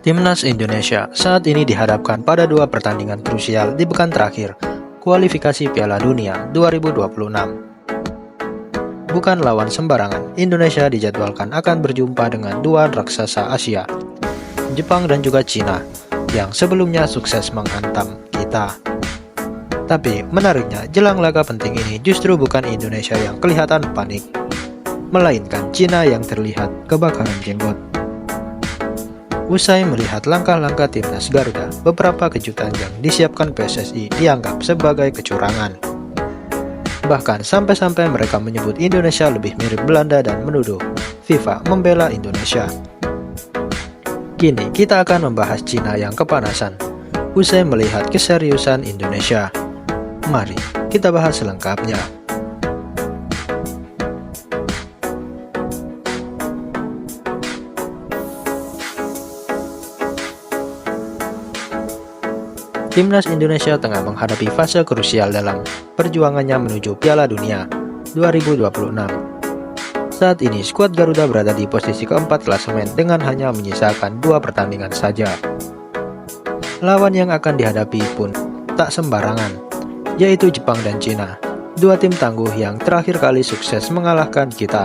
Timnas Indonesia saat ini dihadapkan pada dua pertandingan krusial di pekan terakhir kualifikasi Piala Dunia 2026. Bukan lawan sembarangan, Indonesia dijadwalkan akan berjumpa dengan dua raksasa Asia, Jepang dan juga Cina, yang sebelumnya sukses menghantam kita. Tapi menariknya, jelang laga penting ini justru bukan Indonesia yang kelihatan panik, melainkan Cina yang terlihat kebakaran jenggot. Usai melihat langkah-langkah timnas Garuda, beberapa kejutan yang disiapkan PSSI dianggap sebagai kecurangan. Bahkan sampai-sampai mereka menyebut Indonesia lebih mirip Belanda dan menuduh FIFA membela Indonesia. Kini kita akan membahas Cina yang kepanasan usai melihat keseriusan Indonesia. Mari kita bahas selengkapnya. Timnas Indonesia tengah menghadapi fase krusial dalam perjuangannya menuju Piala Dunia 2026. Saat ini skuad Garuda berada di posisi keempat klasemen dengan hanya menyisakan 2 pertandingan saja. Lawan yang akan dihadapi pun tak sembarangan, yaitu Jepang dan Cina, dua tim tangguh yang terakhir kali sukses mengalahkan kita.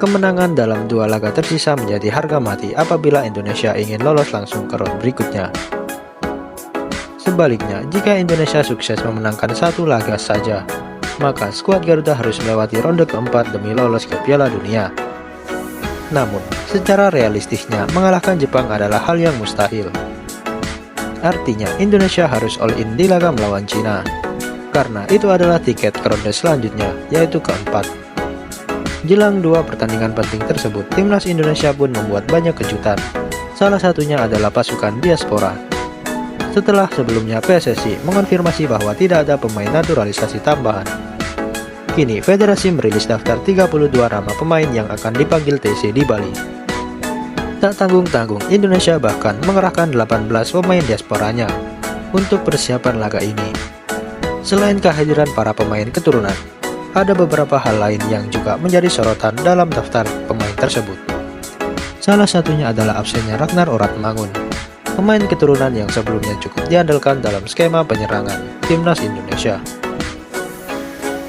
Kemenangan dalam 2 laga tersisa menjadi harga mati apabila Indonesia ingin lolos langsung ke ronde berikutnya. Sebaliknya, jika Indonesia sukses memenangkan 1 laga saja, maka skuad Garuda harus melewati ronde keempat demi lolos ke Piala Dunia. Namun, secara realistisnya, mengalahkan Jepang adalah hal yang mustahil. Artinya, Indonesia harus all-in di laga melawan Cina, karena itu adalah tiket ke ronde selanjutnya, yaitu keempat. Jelang 2 pertandingan penting tersebut, timnas Indonesia pun membuat banyak kejutan. Salah satunya adalah pasukan diaspora. Setelah sebelumnya PSSI mengonfirmasi bahwa tidak ada pemain naturalisasi tambahan, kini Federasi merilis daftar 32 nama pemain yang akan dipanggil TC di Bali. Tak tanggung-tanggung, Indonesia bahkan mengerahkan 18 pemain diasporanya untuk persiapan laga ini. Selain kehadiran para pemain keturunan, ada beberapa hal lain yang juga menjadi sorotan dalam daftar pemain tersebut. Salah satunya adalah absennya Ragnar Oratmangun, pemain keturunan yang sebelumnya cukup diandalkan dalam skema penyerangan timnas Indonesia.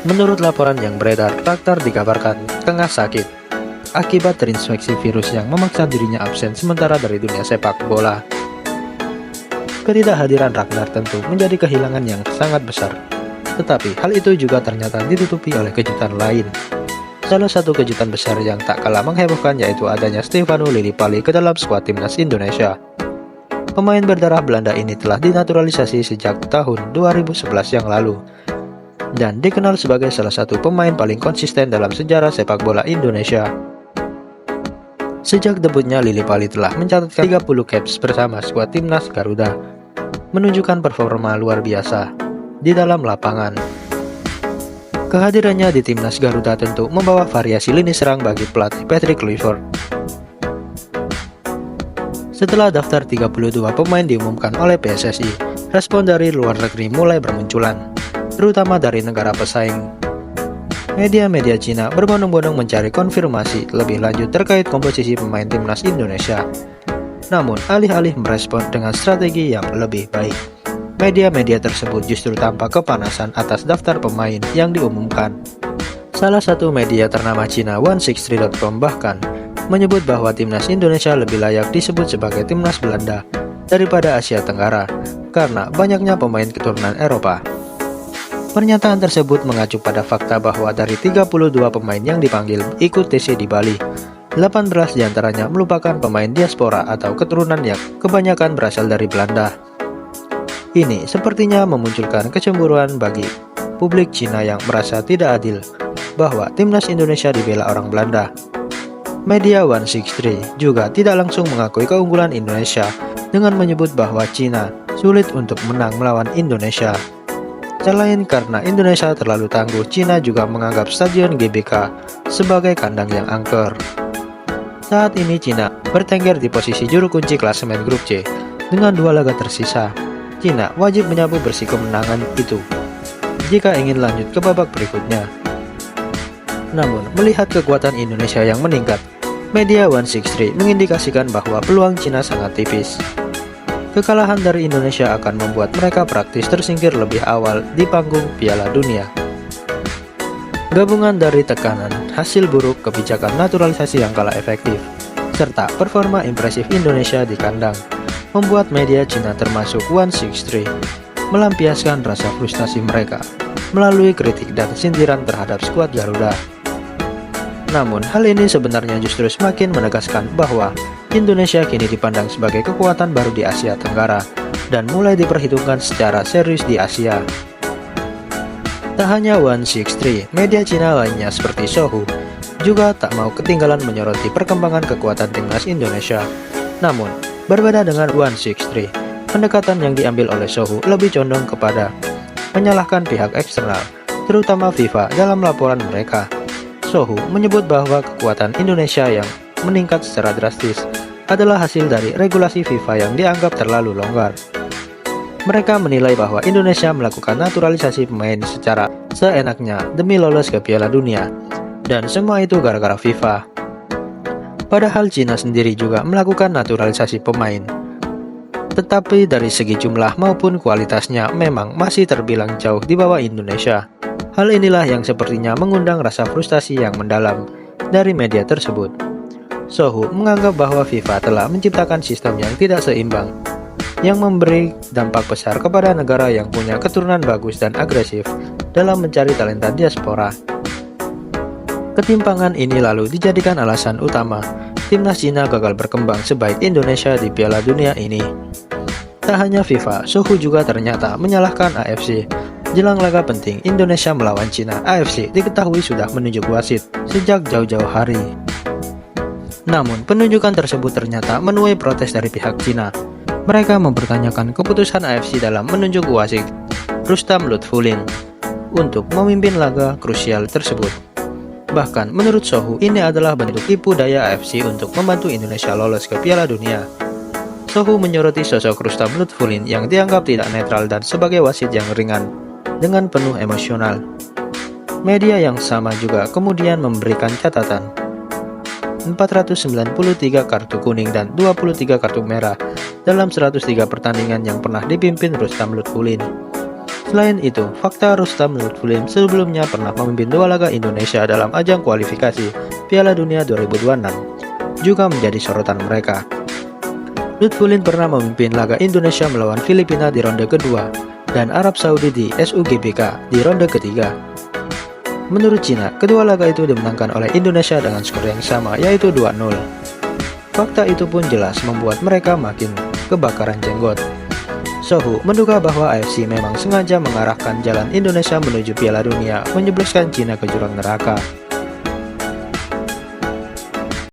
Menurut laporan yang beredar, Ragnar dikabarkan tengah sakit akibat terinfeksi virus yang memaksa dirinya absen sementara dari dunia sepak bola. Ketidakhadiran Ragnar tentu menjadi kehilangan yang sangat besar, tetapi hal itu juga ternyata ditutupi oleh kejutan lain. Salah satu kejutan besar yang tak kalah menghebohkan yaitu adanya Stefano Lillipali ke dalam skuad timnas Indonesia. Pemain berdarah Belanda ini telah dinaturalisasi sejak tahun 2011 yang lalu dan dikenal sebagai salah satu pemain paling konsisten dalam sejarah sepak bola Indonesia. Sejak debutnya, Lillipali telah mencatatkan 30 caps bersama skuad timnas Garuda, menunjukkan performa luar biasa di dalam lapangan. Kehadirannya di timnas Garuda tentu membawa variasi lini serang bagi pelatih Patrick Kluivert. Setelah daftar 32 pemain diumumkan oleh PSSI, respon dari luar negeri mulai bermunculan, terutama dari negara pesaing. Media-media Cina berbondong-bondong mencari konfirmasi lebih lanjut terkait komposisi pemain timnas Indonesia. Namun, alih-alih merespon dengan strategi yang lebih baik, media-media tersebut justru tampak kepanasan atas daftar pemain yang diumumkan. Salah satu media ternama Cina 163.com bahkan menyebut bahwa timnas Indonesia lebih layak disebut sebagai timnas Belanda daripada Asia Tenggara karena banyaknya pemain keturunan Eropa. Pernyataan tersebut mengacu pada fakta bahwa dari 32 pemain yang dipanggil ikut TC di Bali, 18 diantaranya merupakan pemain diaspora atau keturunan yang kebanyakan berasal dari Belanda. Ini sepertinya memunculkan kecemburuan bagi publik Cina yang merasa tidak adil bahwa timnas Indonesia dibela orang Belanda. Media 163 juga tidak langsung mengakui keunggulan Indonesia dengan menyebut bahwa Cina sulit untuk menang melawan Indonesia. Selain karena Indonesia terlalu tangguh, Cina juga menganggap Stadion GBK sebagai kandang yang angker. Saat ini Cina bertengger di posisi juru kunci klasemen grup C dengan 2 laga tersisa. Cina wajib menyapu bersih kemenangan itu jika ingin lanjut ke babak berikutnya. Namun, melihat kekuatan Indonesia yang meningkat, Media 163 mengindikasikan bahwa peluang Cina sangat tipis. Kekalahan dari Indonesia akan membuat mereka praktis tersingkir lebih awal di panggung Piala Dunia. Gabungan dari tekanan, hasil buruk kebijakan naturalisasi yang kalah efektif, serta performa impresif Indonesia di kandang, membuat media Cina termasuk 163 melampiaskan rasa frustasi mereka melalui kritik dan sindiran terhadap skuad Garuda. Namun, hal ini sebenarnya justru semakin menegaskan bahwa Indonesia kini dipandang sebagai kekuatan baru di Asia Tenggara dan mulai diperhitungkan secara serius di Asia. Tak hanya 163, media Cina lainnya seperti Sohu juga tak mau ketinggalan menyoroti perkembangan kekuatan timnas Indonesia. Namun, berbeda dengan 163, pendekatan yang diambil oleh Sohu lebih condong kepada menyalahkan pihak eksternal, terutama FIFA dalam laporan mereka. Sohu menyebut bahwa kekuatan Indonesia yang meningkat secara drastis adalah hasil dari regulasi FIFA yang dianggap terlalu longgar. Mereka menilai bahwa Indonesia melakukan naturalisasi pemain secara seenaknya demi lolos ke Piala Dunia, dan semua itu gara-gara FIFA. Padahal Cina sendiri juga melakukan naturalisasi pemain, tetapi dari segi jumlah maupun kualitasnya memang masih terbilang jauh di bawah Indonesia. Hal inilah yang sepertinya mengundang rasa frustasi yang mendalam dari media tersebut. Sohu menganggap bahwa FIFA telah menciptakan sistem yang tidak seimbang, yang memberi dampak besar kepada negara yang punya keturunan bagus dan agresif dalam mencari talenta diaspora. Ketimpangan ini lalu dijadikan alasan utama timnas Cina gagal berkembang sebaik Indonesia di Piala Dunia ini. Tak hanya FIFA, Sohu juga ternyata menyalahkan AFC. Jelang laga penting Indonesia melawan Cina, AFC diketahui sudah menunjuk wasit sejak jauh-jauh hari. Namun, penunjukan tersebut ternyata menuai protes dari pihak Cina. Mereka mempertanyakan keputusan AFC dalam menunjuk wasit Rustam Lutfulin untuk memimpin laga krusial tersebut. Bahkan, menurut Sohu, ini adalah bentuk tipu daya AFC untuk membantu Indonesia lolos ke Piala Dunia. Sohu menyoroti sosok Rustam Lutfulin yang dianggap tidak netral dan sebagai wasit yang ringan dengan penuh emosional. Media yang sama juga kemudian memberikan catatan 493 kartu kuning dan 23 kartu merah dalam 103 pertandingan yang pernah dipimpin Rustam Lutfulin. Selain itu, fakta Rustam Lutfulin sebelumnya pernah memimpin 2 laga Indonesia dalam ajang kualifikasi Piala Dunia 2026 juga menjadi sorotan mereka. Lutfulin pernah memimpin laga Indonesia melawan Filipina di ronde kedua dan Arab Saudi di SUGBK di ronde ketiga. Menurut Cina, kedua laga itu dimenangkan oleh Indonesia dengan skor yang sama, yaitu 2-0. Fakta itu pun jelas membuat mereka makin kebakaran jenggot. Sohu menduga bahwa AFC memang sengaja mengarahkan jalan Indonesia menuju Piala Dunia, menjebloskan Cina ke jurang neraka.